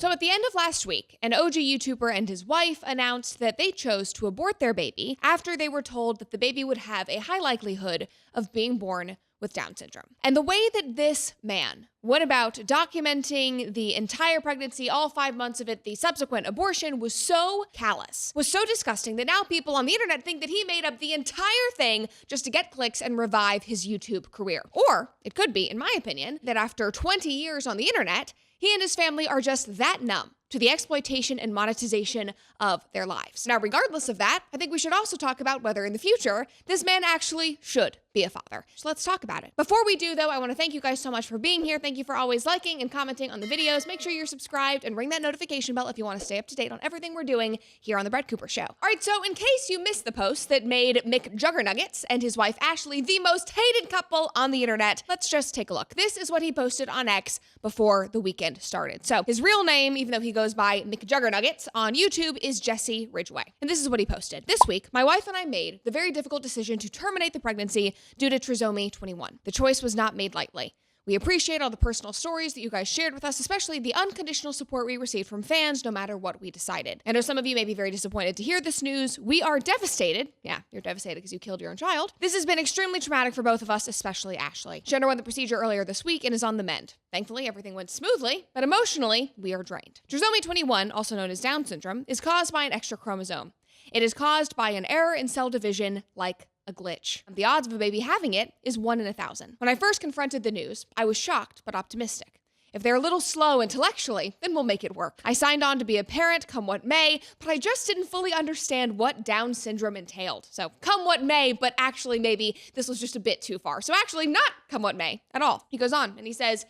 So at the end of last week, an OG YouTuber and his wife announced that they chose to abort their baby after they were told that the baby would have a high likelihood of being born with Down syndrome. And the way that this man went about documenting the entire pregnancy, all 5 months of it, the subsequent abortion, was so callous, was so disgusting that now people on the internet think that he made up the entire thing just to get clicks and revive his YouTube career. Or it could be, in my opinion, that after 20 years on the internet, he and his family are just that numb to the exploitation and monetization of their lives. Now, regardless of that, I think we should also talk about whether in the future this man actually should be a father. So let's talk about it. Before we do, though, I want to thank you guys so much for being here. Thank you for always liking and commenting on the videos. Make sure you're subscribed and ring that notification bell if you want to stay up to date on everything we're doing here on The Brett Cooper Show. All right, so in case you missed the post that made McJuggerNuggets and his wife Ashley the most hated couple on the internet, let's just take a look. This is what he posted on X before the weekend started. So his real name, even though he goes by McJuggerNuggets on YouTube, is Jesse Ridgway. And this is what he posted. This week, my wife and I made the very difficult decision to terminate the pregnancy due to trisomy 21. The choice was not made lightly. We appreciate all the personal stories that you guys shared with us, especially the unconditional support we received from fans no matter what we decided. I know some of you may be very disappointed to hear this news. We are devastated. Yeah, you're devastated because you killed your own child. This has been extremely traumatic for both of us, especially Ashley. She underwent the procedure earlier this week and is on the mend. Thankfully, everything went smoothly, but emotionally, we are drained. Trisomy 21, also known as Down syndrome, is caused by an extra chromosome. It is caused by an error in cell division like a glitch. The odds of a baby having it is 1 in 1,000. When I first confronted the news, I was shocked but optimistic. If they're a little slow intellectually, then we'll make it work. I signed on to be a parent, come what may, but I just didn't fully understand what Down syndrome entailed. So come what may, but actually maybe this was just a bit too far. So actually not come what may at all. He goes on and he says,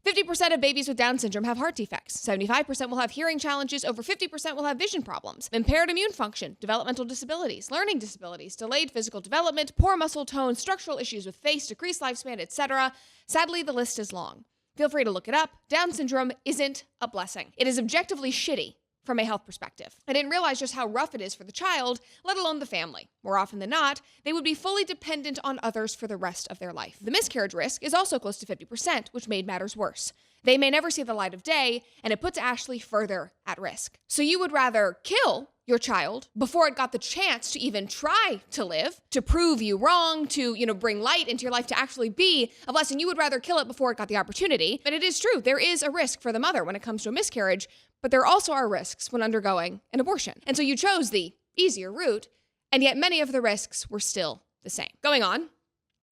50% of babies with Down syndrome have heart defects. 75% will have hearing challenges. Over 50% will have vision problems, impaired immune function, developmental disabilities, learning disabilities, delayed physical development, poor muscle tone, structural issues with face, decreased lifespan, etc. Sadly, the list is long. Feel free to look it up. Down syndrome isn't a blessing. It is objectively shitty from a health perspective. I didn't realize just how rough it is for the child, let alone the family. More often than not, they would be fully dependent on others for the rest of their life. The miscarriage risk is also close to 50%, which made matters worse. They may never see the light of day, and it puts Ashley further at risk. So you would rather kill your child before it got the chance to even try to live, to prove you wrong, to, bring light into your life, to actually be a blessing. You would rather kill it before it got the opportunity. But it is true, there is a risk for the mother when it comes to a miscarriage, but there also are risks when undergoing an abortion. And so you chose the easier route, and yet many of the risks were still the same. Going on,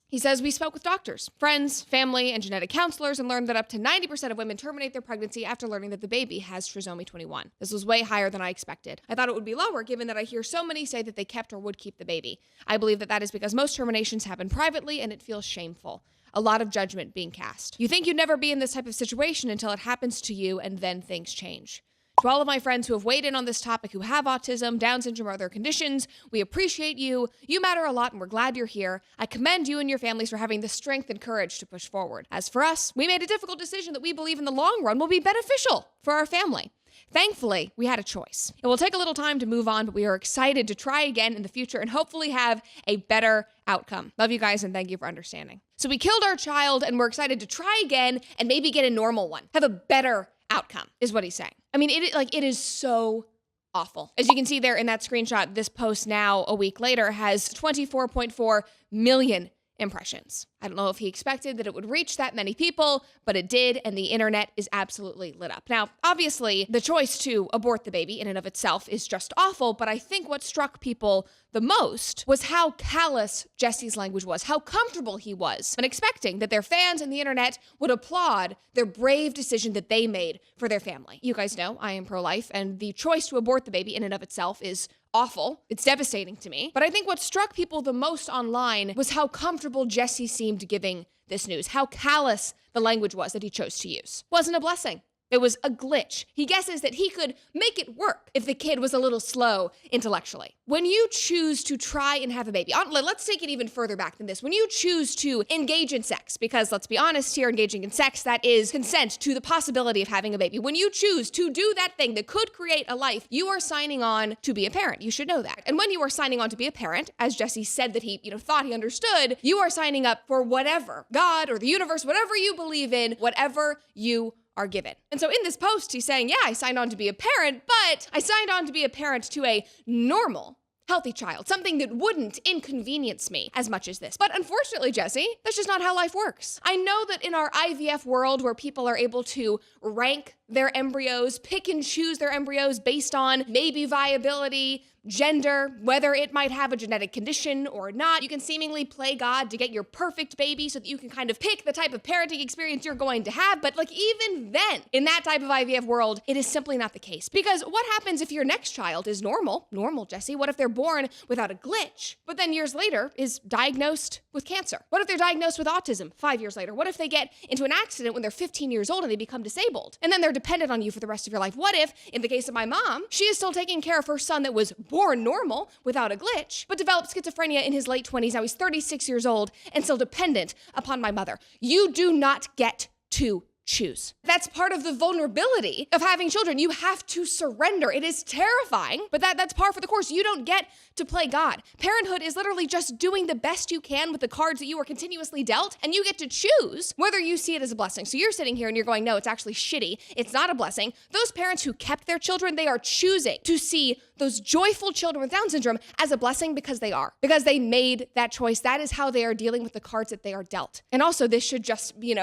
he says, we spoke with doctors, friends, family, and genetic counselors and learned that up to 90% of women terminate their pregnancy after learning that the baby has trisomy 21. This was way higher than I expected. I thought it would be lower given that I hear so many say that they kept or would keep the baby. I believe that that is because most terminations happen privately and it feels shameful. A lot of judgment being cast. You think you'd never be in this type of situation until it happens to you and then things change. To all of my friends who have weighed in on this topic, who have autism, Down syndrome, or other conditions, we appreciate you. You matter a lot, and we're glad you're here. I commend you and your families for having the strength and courage to push forward. As for us, we made a difficult decision that we believe in the long run will be beneficial for our family. Thankfully, we had a choice. It will take a little time to move on, but we are excited to try again in the future and hopefully have a better outcome. Love you guys, and thank you for understanding. So we killed our child, and we're excited to try again and maybe get a normal one. Have a better outcome, is what he's saying. I mean, it is so awful. As you can see there in that screenshot, this post now, a week later, has 24.4 million impressions. I don't know if he expected that it would reach that many people, but it did, and the internet is absolutely lit up. Now, obviously, the choice to abort the baby in and of itself is just awful, but I think what struck people the most was how callous Jesse's language was, how comfortable he was, and expecting that their fans and the internet would applaud their brave decision that they made for their family. You guys know I am pro-life, and the choice to abort the baby in and of itself is awful. It's devastating to me. But I think what struck people the most online was how comfortable Jesse seemed giving this news, how callous the language was that he chose to use. Wasn't a blessing. It was a glitch. He guesses that he could make it work if the kid was a little slow intellectually. When you choose to try and have a baby, let's take it even further back than this. When you choose to engage in sex, because let's be honest here, engaging in sex, that is consent to the possibility of having a baby. When you choose to do that thing that could create a life, you are signing on to be a parent. You should know that. And when you are signing on to be a parent, as Jesse said that he, thought he understood, you are signing up for whatever, God or the universe, whatever you believe in, whatever you are given. And so in this post, he's saying, yeah, I signed on to be a parent, but I signed on to be a parent to a normal, healthy child, something that wouldn't inconvenience me as much as this. But unfortunately, Jesse, that's just not how life works. I know that in our IVF world where people are able to rank their embryos, pick and choose their embryos based on maybe viability, gender, whether it might have a genetic condition or not. You can seemingly play God to get your perfect baby so that you can kind of pick the type of parenting experience you're going to have. But like even then, in that type of IVF world, it is simply not the case. Because what happens if your next child is normal, Jesse? What if they're born without a glitch, but then years later is diagnosed with cancer? What if they're diagnosed with autism 5 years later? What if they get into an accident when they're 15 years old and they become disabled? And then they're dependent on you for the rest of your life. What if, in the case of my mom, she is still taking care of her son that was born normal without a glitch, but developed schizophrenia in his late 20s. Now he's 36 years old and still dependent upon my mother. You do not get to choose. That's part of the vulnerability of having children. You have to surrender. It is terrifying, but that's par for the course. You don't get to play God. Parenthood is literally just doing the best you can with the cards that you are continuously dealt, and you get to choose whether you see it as a blessing. So you're sitting here and you're going, no, it's actually shitty. It's not a blessing. Those parents who kept their children, they are choosing to see those joyful children with Down syndrome as a blessing because because they made that choice. That is how they are dealing with the cards that they are dealt. And also this should just, be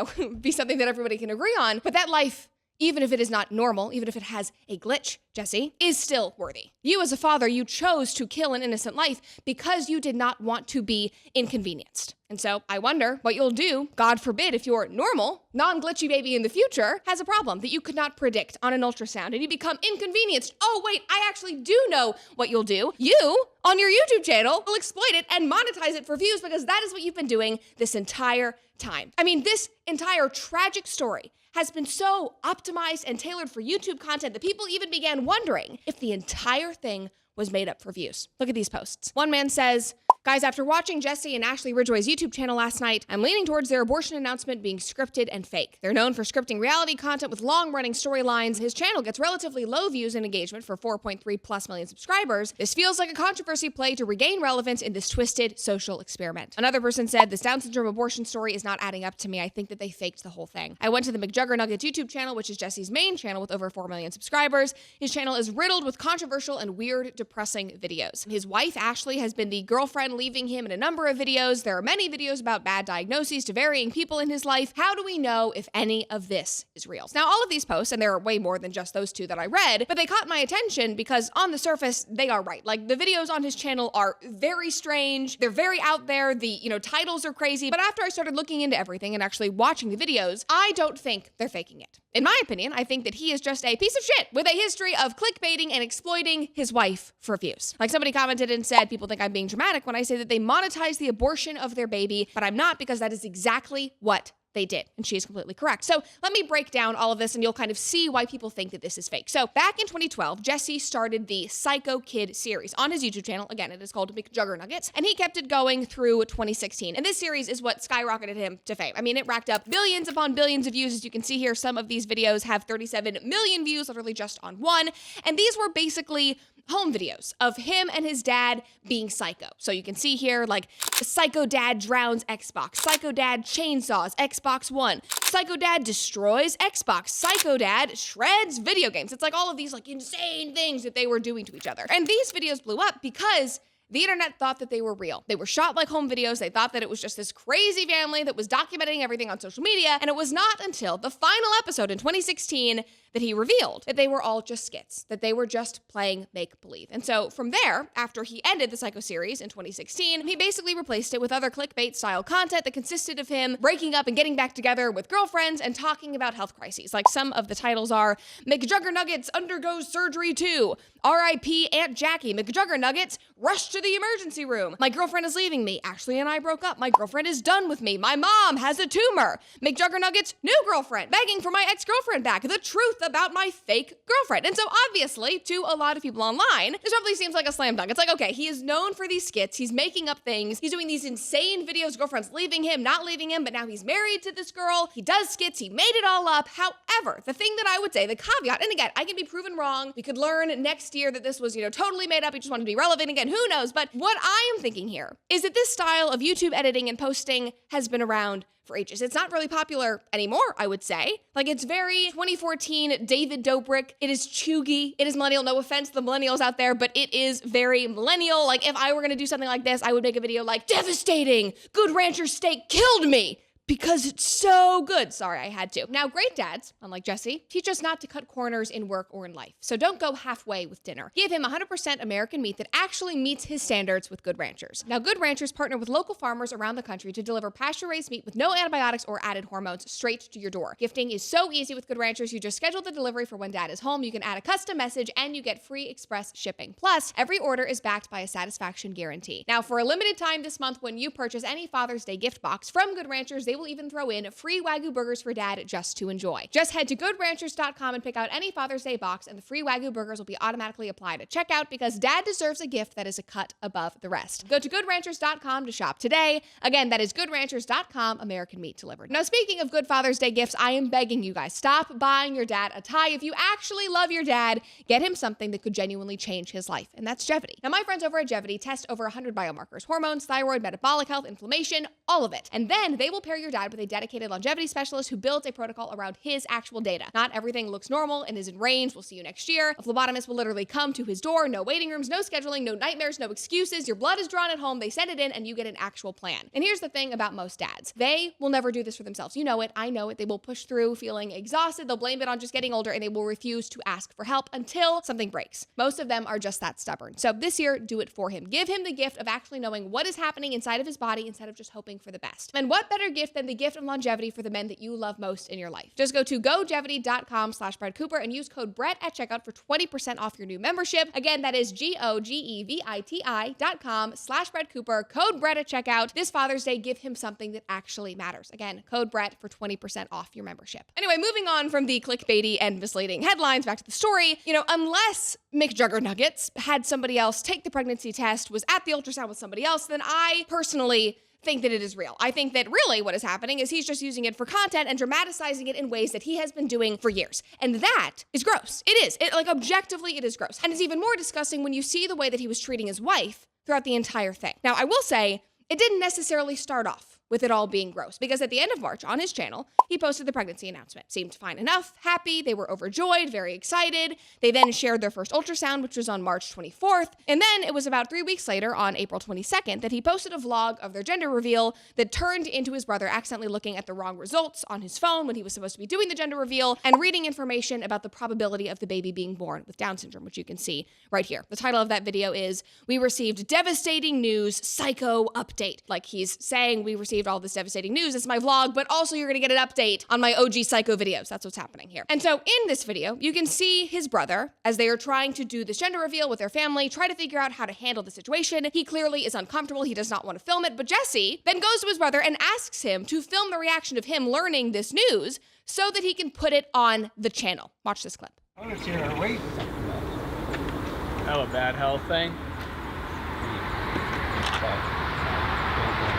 something that everybody can agree on, but that life, even if it is not normal, even if it has a glitch, Jesse, is still worthy. You as a father, you chose to kill an innocent life because you did not want to be inconvenienced. And so I wonder what you'll do, God forbid, if your normal, non-glitchy baby in the future has a problem that you could not predict on an ultrasound and you become inconvenienced. Oh, wait, I actually do know what you'll do. You, on your YouTube channel, will exploit it and monetize it for views because that is what you've been doing this entire time. I mean, this entire tragic story has been so optimized and tailored for YouTube content that people even began wondering if the entire thing was made up for views. Look at these posts. One man says, guys, after watching Jesse and Ashley Ridgway's YouTube channel last night, I'm leaning towards their abortion announcement being scripted and fake. They're known for scripting reality content with long-running storylines. His channel gets relatively low views and engagement for 4.3+ million subscribers. This feels like a controversy play to regain relevance in this twisted social experiment. Another person said, this Down syndrome abortion story is not adding up to me. I think that they faked the whole thing. I went to the McJuggerNuggets YouTube channel, which is Jesse's main channel with over 4 million subscribers. His channel is riddled with controversial and weird, depressing videos. His wife, Ashley, has been the girlfriend leaving him in a number of videos. There are many videos about bad diagnoses to varying people in his life. How do we know if any of this is real? Now, all of these posts, and there are way more than just those two that I read, but they caught my attention because on the surface, they are right. Like the videos on his channel are very strange. They're very out there. The, titles are crazy. But after I started looking into everything and actually watching the videos, I don't think they're faking it. In my opinion, I think that he is just a piece of shit with a history of clickbaiting and exploiting his wife for views. Like somebody commented and said, people think I'm being dramatic when I say that they monetize the abortion of their baby, but I'm not, because that is exactly what they did. And she is completely correct. So let me break down all of this and you'll kind of see why people think that this is fake. So back in 2012, Jesse started the Psycho Kid series on his YouTube channel. Again, it is called McJuggerNuggets, and he kept it going through 2016. And this series is what skyrocketed him to fame. I mean, it racked up billions upon billions of views. As you can see here, some of these videos have 37 million views, literally just on one. And these were basically home videos of him and his dad being psycho. So you can see here, like, Psycho Dad drowns Xbox, Psycho Dad chainsaws Xbox One, Psycho Dad destroys Xbox, Psycho Dad shreds video games. It's like all of these like insane things that they were doing to each other. And these videos blew up because the internet thought that they were real. They were shot like home videos. They thought that it was just this crazy family that was documenting everything on social media. And it was not until the final episode in 2016 that he revealed that they were all just skits, that they were just playing make-believe. And so from there, after he ended the Psycho series in 2016, he basically replaced it with other clickbait-style content that consisted of him breaking up and getting back together with girlfriends and talking about health crises. Like some of the titles are, McJuggerNuggets undergoes surgery too, R.I.P. Aunt Jackie, McJuggerNuggets rush to the emergency room, my girlfriend is leaving me, Ashley and I broke up, my girlfriend is done with me, my mom has a tumor, McJuggerNuggets new girlfriend, begging for my ex-girlfriend back, the truth about my fake girlfriend. And so obviously, to a lot of people online, this probably seems like a slam dunk. It's like, okay, he is known for these skits, he's making up things, he's doing these insane videos, girlfriend's leaving him, not leaving him, but now he's married to this girl, he does skits, he made it all up. However, the thing that I would say, the caveat, and again, I can be proven wrong, we could learn next year that this was, totally made up, he just wanted to be relevant again, who knows, but what I am thinking here is that this style of YouTube editing and posting has been around for ages. It's not really popular anymore, I would say. Like, it's very 2014 David Dobrik. It is chuggy. It is millennial. No offense to the millennials out there, but it is very millennial. Like, if I were gonna do something like this, I would make a video like, devastating, Good Rancher steak killed me, because it's so good. Sorry, I had to. Now, great dads, unlike Jesse, teach us not to cut corners in work or in life. So don't go halfway with dinner. Give him 100% American meat that actually meets his standards with Good Ranchers. Now, Good Ranchers partner with local farmers around the country to deliver pasture-raised meat with no antibiotics or added hormones straight to your door. Gifting is so easy with Good Ranchers. You just schedule the delivery for when dad is home. You can add a custom message and you get free express shipping. Plus, every order is backed by a satisfaction guarantee. Now, for a limited time this month, when you purchase any Father's Day gift box from Good Ranchers, they will even throw in free Wagyu burgers for dad just to enjoy. Just head to goodranchers.com and pick out any Father's Day box, and the free Wagyu burgers will be automatically applied at checkout, because dad deserves a gift that is a cut above the rest. Go to goodranchers.com to shop today. Again, that is goodranchers.com, American meat delivered. Now, speaking of good Father's Day gifts, I am begging you guys, stop buying your dad a tie. If you actually love your dad, get him something that could genuinely change his life, and that's Jevity. Now, my friends over at Jevity test over 100 biomarkers: hormones, thyroid, metabolic health, inflammation, all of it. And then they will pair your dad with a dedicated longevity specialist who builds a protocol around his actual data. Not everything looks normal and is in range. We'll see you next year. A phlebotomist will literally come to his door. No waiting rooms, no scheduling, no nightmares, no excuses. Your blood is drawn at home. They send it in and you get an actual plan. And here's the thing about most dads. They will never do this for themselves. You know it. I know it. They will push through feeling exhausted. They'll blame it on just getting older, and they will refuse to ask for help until something breaks. Most of them are just that stubborn. So this year, do it for him. Give him the gift of actually knowing what is happening inside of his body instead of just hoping for the best. And what better gift than the gift of longevity for the men that you love most in your life? Just go to gojevity.com/BrettCooper and use code Brett at checkout for 20% off your new membership. Again, that is GOGEVITI.com/BrettCooper, code Brett at checkout. This Father's Day, give him something that actually matters. Again, code Brett for 20% off your membership. Anyway, moving on from the clickbaity and misleading headlines, back to the story. Unless McJuggerNuggets had somebody else take the pregnancy test, was at the ultrasound with somebody else, then I personally think that it is real. I think that really what is happening is he's just using it for content and dramatizing it in ways that he has been doing for years. And that is gross. It is. Objectively, it is gross. And it's even more disgusting when you see the way that he was treating his wife throughout the entire thing. Now, I will say, it didn't necessarily start off with it all being gross, because at the end of March on his channel, he posted the pregnancy announcement. Seemed fine enough, happy, they were overjoyed, very excited. They then shared their first ultrasound, which was on March 24th. And then it was about 3 weeks later, on April 22nd, that he posted a vlog of their gender reveal that turned into his brother accidentally looking at the wrong results on his phone when he was supposed to be doing the gender reveal, and reading information about the probability of the baby being born with Down syndrome, which you can see right here. The title of that video is, "We received devastating news, psycho update." Like, he's saying, we received all this devastating news. It's my vlog, but also you're gonna get an update on my OG psycho videos. That's what's happening here. And so in this video, you can see his brother, as they are trying to do this gender reveal with their family, try to figure out how to handle the situation. He clearly is uncomfortable. He does not want to film it, but Jesse then goes to his brother and asks him to film the reaction of him learning this news so that he can put it on the channel. Watch this clip. I want to see her weight. Oh, a bad health thing?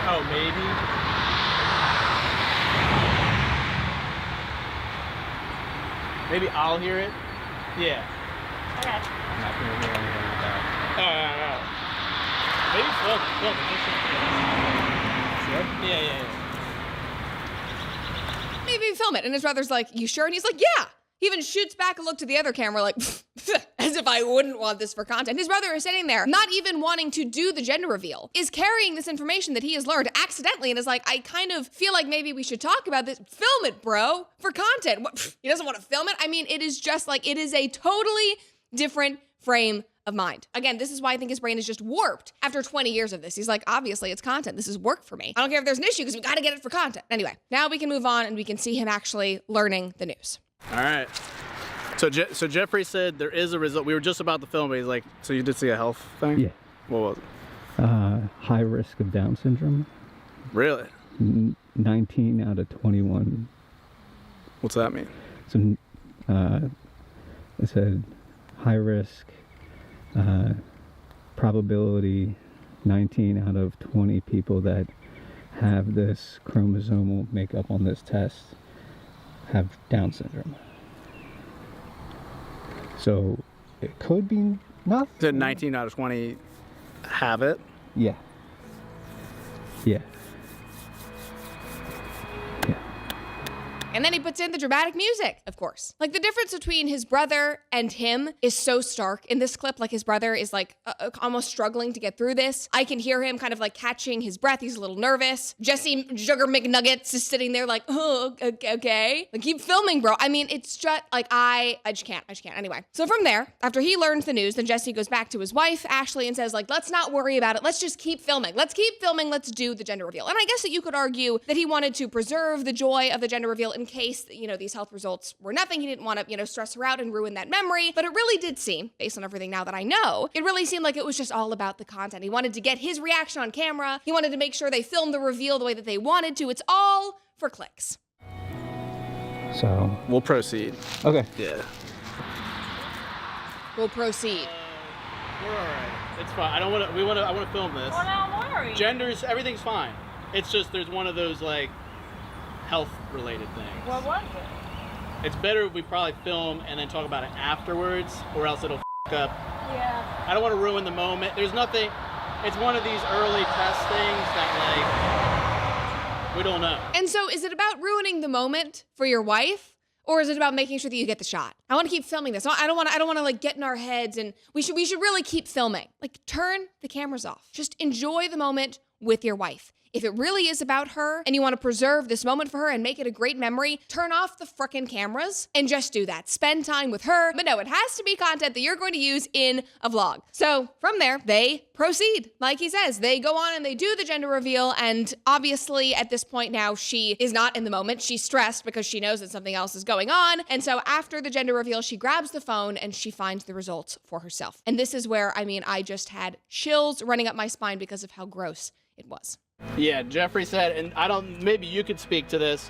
Oh, maybe? Maybe I'll hear it? Yeah. Okay. I'm not going to hear anything like that. No. Maybe film it. Yeah. Maybe film it. And his brother's like, "You sure?" And he's like, "Yeah." He even shoots back a look to the other camera like, as if I wouldn't want this for content. His brother is sitting there, not even wanting to do the gender reveal, is carrying this information that he has learned accidentally, and is like, "I kind of feel like maybe we should talk about this." Film it, bro, for content. What, he doesn't want to film it? I mean, it is just like, it is a totally different frame of mind. Again, this is why I think his brain is just warped after 20 years of this. He's like, obviously it's content. This is work for me. I don't care if there's an issue because we got to get it for content. Anyway, now we can move on and we can see him actually learning the news. All right. So Jeffrey said there is a result. We were just about to film it. He's like, "So you did see a health thing?" Yeah. What was it? High risk of Down syndrome. Really? 19 out of 21. What's that mean? So it said high risk, probability 19 out of 20 people that have this chromosomal makeup on this test have Down syndrome. So it could be nothing. Did 19 out of 20 have it? Yeah. And then he puts in the dramatic music, of course. Like the difference between his brother and him is so stark in this clip. Like his brother is like almost struggling to get through this. I can hear him kind of like catching his breath. He's a little nervous. Jesse McJuggerNuggets is sitting there like, oh, okay. Like keep filming, bro. I mean, it's just like, I just can't. Anyway, so from there, after he learns the news, then Jesse goes back to his wife, Ashley, and says like, let's not worry about it. Let's just keep filming. Let's do the gender reveal. And I guess that you could argue that he wanted to preserve the joy of the gender reveal in case, these health results were nothing. He didn't want to, stress her out and ruin that memory. But it really did seem, based on everything now that I know, it really seemed like it was just all about the content. He wanted to get his reaction on camera. He wanted to make sure they filmed the reveal the way that they wanted to. It's all for clicks. So We'll proceed. okay. Yeah. We'll proceed. We're all right. It's fine. I want to film this. Well, now I'm worried. Genders, everything's fine. It's just there's one of those like health-related things. What was it? It's better if we probably film and then talk about it afterwards, or else it'll f up. Yeah. I don't want to ruin the moment. There's nothing. It's one of these early test things that like we don't know. And so is it about ruining the moment for your wife? Or is it about making sure that you get the shot? I want to keep filming this. I don't want to like get in our heads, and we should really keep filming. Like turn the cameras off. Just enjoy the moment with your wife. If it really is about her and you want to preserve this moment for her and make it a great memory, turn off the frickin' cameras and just do that. Spend time with her. But no, it has to be content that you're going to use in a vlog. So from there, they proceed. Like he says, they go on and they do the gender reveal. And obviously at this point now, she is not in the moment. She's stressed because she knows that something else is going on. And so after the gender reveal, she grabs the phone and she finds the results for herself. And this is where, I just had chills running up my spine because of how gross it was. Yeah, Jeffrey said, and maybe you could speak to this,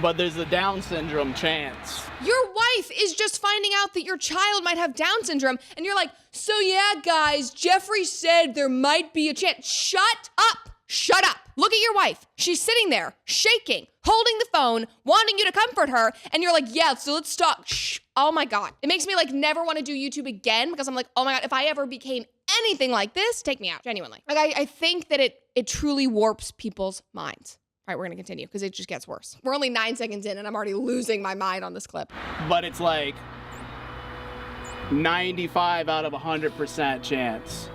but there's a Down syndrome chance. Your wife is just finding out that your child might have Down syndrome, and you're like, so yeah, guys, Jeffrey said there might be a chance. Shut up. Shut up. Look at your wife. She's sitting there, shaking, holding the phone, wanting you to comfort her, and you're like, yeah, so let's talk. Shh. Oh my God. It makes me like never want to do YouTube again because I'm like, oh my God, if I ever became anything like this, take me out, genuinely. Like I think that it truly warps people's minds. All right, we're gonna continue because it just gets worse. We're only 9 seconds in and I'm already losing my mind on this clip. But it's like 95 out of 100% chance.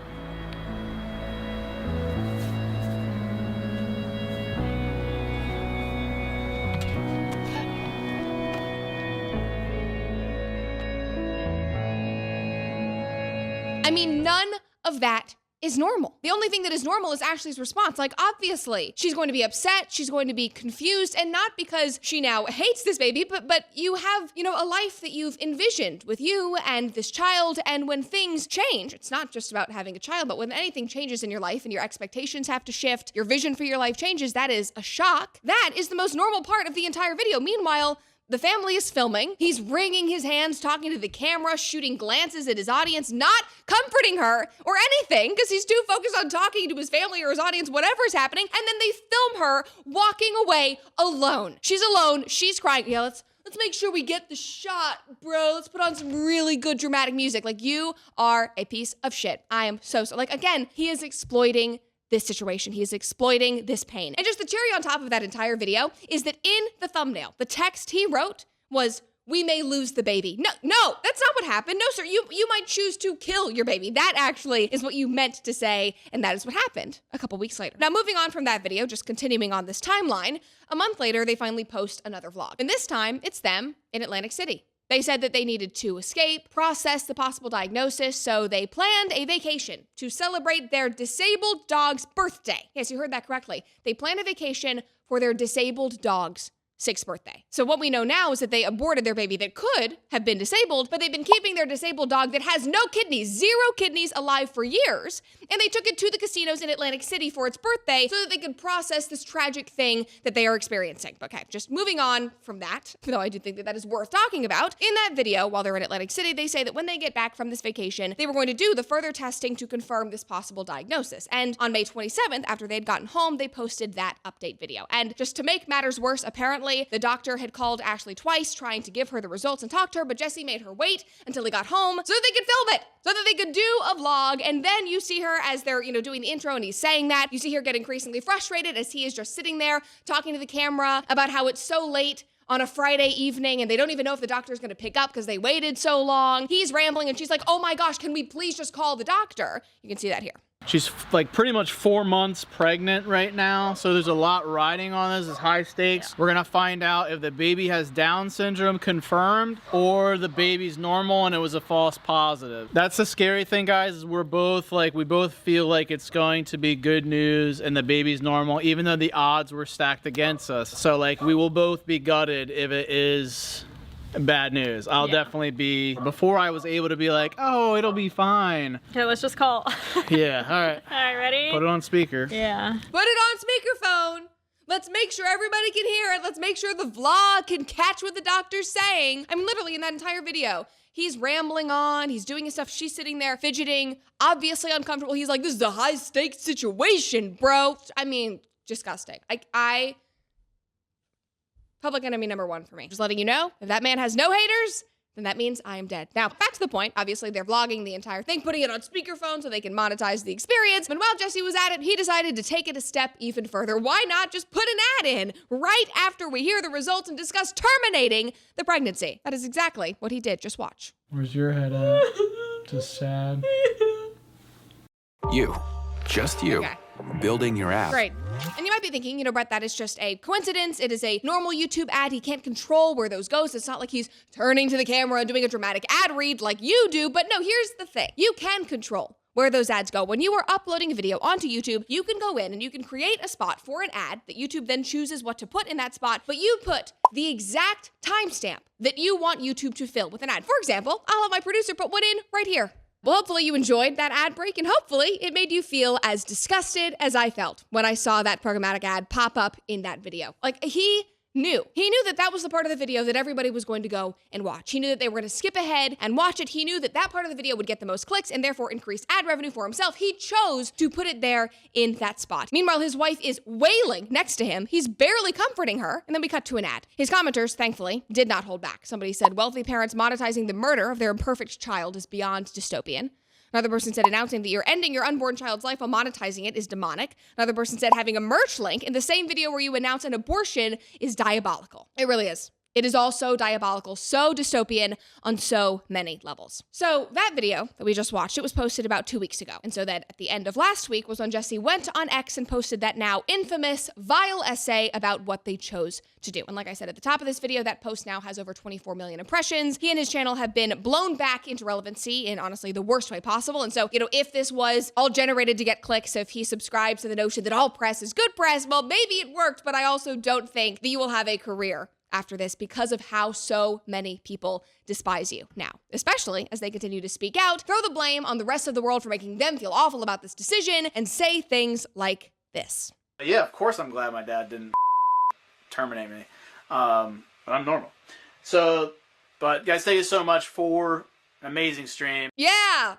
I mean, none of that is normal. The only thing that is normal is Ashley's response. Like, obviously, she's going to be upset, she's going to be confused, and not because she now hates this baby, but you have, a life that you've envisioned with you and this child, and when things change, it's not just about having a child, but when anything changes in your life and your expectations have to shift, your vision for your life changes, that is a shock. That is the most normal part of the entire video. Meanwhile, the family is filming. He's wringing his hands, talking to the camera, shooting glances at his audience, not comforting her or anything because he's too focused on talking to his family or his audience, whatever's happening. And then they film her walking away alone. She's alone. She's crying. Yeah, let's make sure we get the shot, bro. Let's put on some really good dramatic music. Like, you are a piece of shit. I am so like, again, he is exploiting this situation. He is exploiting this pain. And just the cherry on top of that entire video is that in the thumbnail, the text he wrote was, "We may lose the baby." No, that's not what happened. No, sir, you might choose to kill your baby. That actually is what you meant to say, and that is what happened a couple weeks later. Now, moving on from that video, just continuing on this timeline, a month later, they finally post another vlog. And this time, it's them in Atlantic City. They said that they needed to escape, process the possible diagnosis, so they planned a vacation to celebrate their disabled dog's birthday. Yes, you heard that correctly. They planned a vacation for their disabled dog's 6th birthday. So what we know now is that they aborted their baby that could have been disabled, but they've been keeping their disabled dog that has no kidneys, 0 kidneys, alive for years. And they took it to the casinos in Atlantic City for its birthday so that they could process this tragic thing that they are experiencing. Okay, just moving on from that, though I do think that that is worth talking about. In that video, while they're in Atlantic City, they say that when they get back from this vacation, they were going to do the further testing to confirm this possible diagnosis. And on May 27th, after they had gotten home, they posted that update video. And just to make matters worse, apparently, the doctor had called Ashley twice trying to give her the results and talk to her, but Jesse made her wait until he got home so that they could film it, so that they could do a vlog. And then you see her as they're, doing the intro and he's saying that. You see her get increasingly frustrated as he is just sitting there talking to the camera about how it's so late on a Friday evening and they don't even know if the doctor's gonna pick up because they waited so long. He's rambling and she's like, oh my gosh, can we please just call the doctor? You can see that here. She's like pretty much 4 months pregnant right now, so there's a lot riding on this. It's high stakes. Yeah. We're gonna find out if the baby has Down syndrome confirmed or the baby's normal and it was a false positive. That's the scary thing, guys, is we both feel like it's going to be good news and the baby's normal, even though the odds were stacked against us. So like we will both be gutted if it is bad news. I'll definitely be, before I was able to be like, oh, it'll be fine. Okay, let's just call. Yeah, all right. All right, ready? Put it on speaker. Yeah. Put it on speakerphone. Let's make sure everybody can hear it. Let's make sure the vlog can catch what the doctor's saying. I'm literally in that entire video. He's rambling on, he's doing his stuff, she's sitting there fidgeting, obviously uncomfortable. He's like, this is a high stakes situation, bro. I mean, disgusting. Public enemy number 1 for me. Just letting you know, if that man has no haters, then that means I am dead. Now, back to the point. Obviously, they're vlogging the entire thing, putting it on speakerphone so they can monetize the experience. And while Jesse was at it, he decided to take it a step even further. Why not just put an ad in right after we hear the results and discuss terminating the pregnancy? That is exactly what he did. Just watch. Where's your head at? Just sad. You. Just you. Okay. Building your app. Great. And you might be thinking, Brett, that is just a coincidence. It is a normal YouTube ad. He can't control where those goes. It's not like he's turning to the camera and doing a dramatic ad read like you do. But no, here's the thing. You can control where those ads go. When you are uploading a video onto YouTube, you can go in and you can create a spot for an ad that YouTube then chooses what to put in that spot, but you put the exact timestamp that you want YouTube to fill with an ad. For example, I'll have my producer put one in right here. Well, hopefully you enjoyed that ad break, and hopefully it made you feel as disgusted as I felt when I saw that programmatic ad pop up in that video. Like, he knew that that was the part of the video that everybody was going to go and watch. He knew that they were going to skip ahead and watch it. He knew that that part of the video would get the most clicks and therefore increase ad revenue for himself. He chose to put it there in that spot. Meanwhile, his wife is wailing next to him. He's barely comforting her. And then we cut to an ad. His commenters, thankfully, did not hold back. Somebody said, wealthy parents monetizing the murder of their imperfect child is beyond dystopian. Another person said announcing that you're ending your unborn child's life while monetizing it is demonic. Another person said having a merch link in the same video where you announce an abortion is diabolical. It really is. It is all so diabolical, so dystopian on so many levels. So that video that we just watched, it was posted about 2 weeks ago. And so then at the end of last week was when Jesse went on X and posted that now infamous, vile essay about what they chose to do. And like I said at the top of this video, that post now has over 24 million impressions. He and his channel have been blown back into relevancy in honestly the worst way possible. And so, if this was all generated to get clicks, if he subscribes to the notion that all press is good press, well, maybe it worked, but I also don't think that you will have a career after this because of how so many people despise you now, especially as they continue to speak out, throw the blame on the rest of the world for making them feel awful about this decision, and say things like this. Yeah, of course I'm glad my dad didn't terminate me, but I'm normal. So, but guys, thank you so much for an amazing stream. Yeah,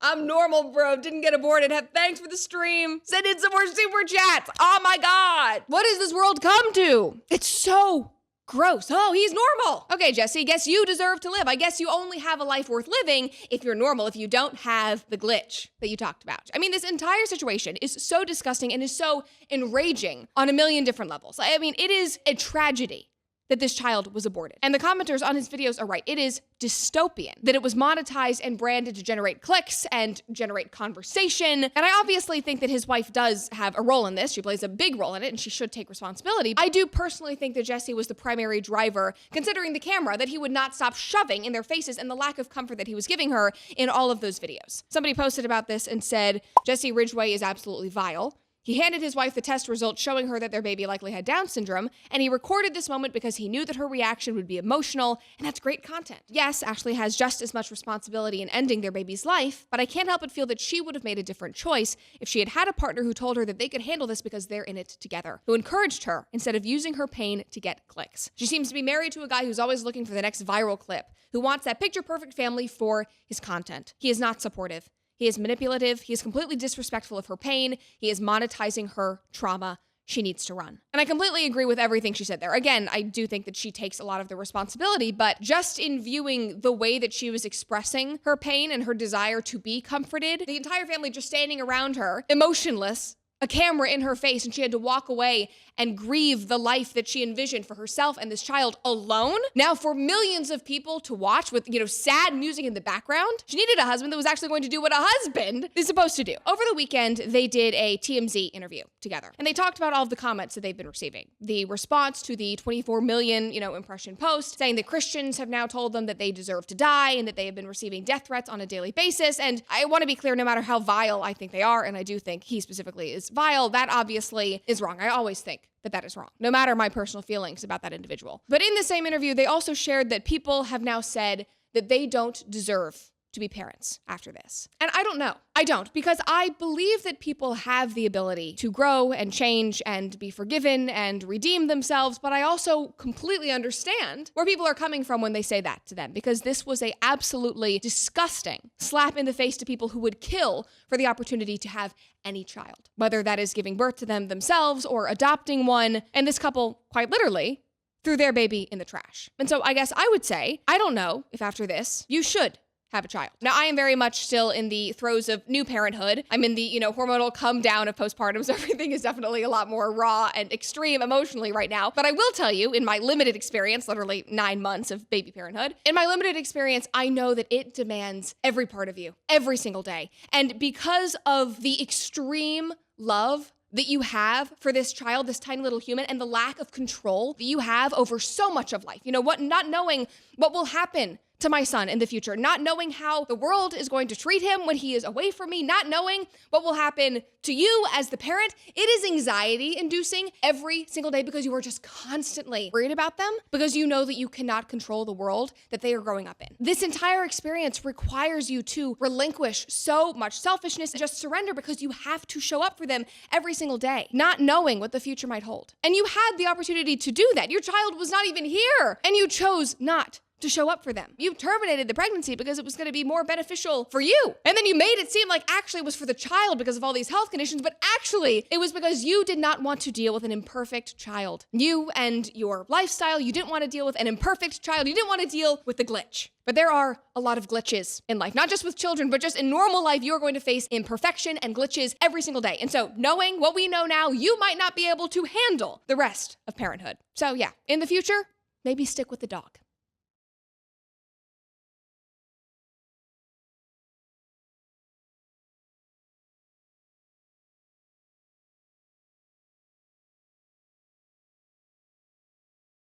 I'm normal, bro. Didn't get aborted. Thanks for the stream. Send in some more super chats. Oh my God. What has this world come to? It's so gross. Oh, he's normal. Okay, Jesse, guess you deserve to live. I guess you only have a life worth living if you're normal, if you don't have the glitch that you talked about. I mean, this entire situation is so disgusting and is so enraging on a million different levels. I mean, it is a tragedy that this child was aborted. And the commenters on his videos are right. It is dystopian that it was monetized and branded to generate clicks and generate conversation. And I obviously think that his wife does have a role in this. She plays a big role in it and she should take responsibility. I do personally think that Jesse was the primary driver, considering the camera that he would not stop shoving in their faces and the lack of comfort that he was giving her in all of those videos. Somebody posted about this and said, Jesse Ridgway is absolutely vile. He handed his wife the test results showing her that their baby likely had Down syndrome, and he recorded this moment because he knew that her reaction would be emotional, and that's great content. Yes, Ashley has just as much responsibility in ending their baby's life, but I can't help but feel that she would have made a different choice if she had had a partner who told her that they could handle this because they're in it together, who encouraged her instead of using her pain to get clicks. She seems to be married to a guy who's always looking for the next viral clip, who wants that picture-perfect family for his content. He is not supportive. He is manipulative. He is completely disrespectful of her pain. He is monetizing her trauma. She needs to run. And I completely agree with everything she said there. Again, I do think that she takes a lot of the responsibility, but just in viewing the way that she was expressing her pain and her desire to be comforted, the entire family just standing around her, emotionless, a camera in her face and she had to walk away and grieve the life that she envisioned for herself and this child alone. Now for millions of people to watch with, sad music in the background, she needed a husband that was actually going to do what a husband is supposed to do. Over the weekend, they did a TMZ interview together and they talked about all of the comments that they've been receiving. The response to the 24 million, impression post saying that Christians have now told them that they deserve to die and that they have been receiving death threats on a daily basis. And I want to be clear, no matter how vile I think they are, and I do think he specifically is vile, that obviously is wrong. I always think that is wrong, no matter my personal feelings about that individual. But in the same interview, they also shared that people have now said that they don't deserve to be parents after this. And I don't know. I don't, because I believe that people have the ability to grow and change and be forgiven and redeem themselves, but I also completely understand where people are coming from when they say that to them, because this was a absolutely disgusting slap in the face to people who would kill for the opportunity to have any child, whether that is giving birth to them themselves or adopting one. And this couple, quite literally, threw their baby in the trash. And so I guess I would say, I don't know if after this, you should have a child. Now, I am very much still in the throes of new parenthood. I'm in the, hormonal come down of postpartum, so everything is definitely a lot more raw and extreme emotionally right now. But I will tell you, in my limited experience, literally 9 months of baby parenthood, in my limited experience, I know that it demands every part of you, every single day. And because of the extreme love that you have for this child, this tiny little human, and the lack of control that you have over so much of life, not knowing what will happen to my son in the future, not knowing how the world is going to treat him when he is away from me, not knowing what will happen to you as the parent. It is anxiety inducing every single day because you are just constantly worried about them because you know that you cannot control the world that they are growing up in. This entire experience requires you to relinquish so much selfishness and just surrender because you have to show up for them every single day, not knowing what the future might hold. And you had the opportunity to do that. Your child was not even here and you chose not to show up for them. You terminated the pregnancy because it was going to be more beneficial for you. And then you made it seem like actually it was for the child because of all these health conditions, but actually it was because you did not want to deal with an imperfect child. You and your lifestyle, you didn't want to deal with an imperfect child. You didn't want to deal with the glitch. But there are a lot of glitches in life, not just with children, but just in normal life, you're going to face imperfection and glitches every single day. And so knowing what we know now, you might not be able to handle the rest of parenthood. So yeah, in the future, maybe stick with the dog.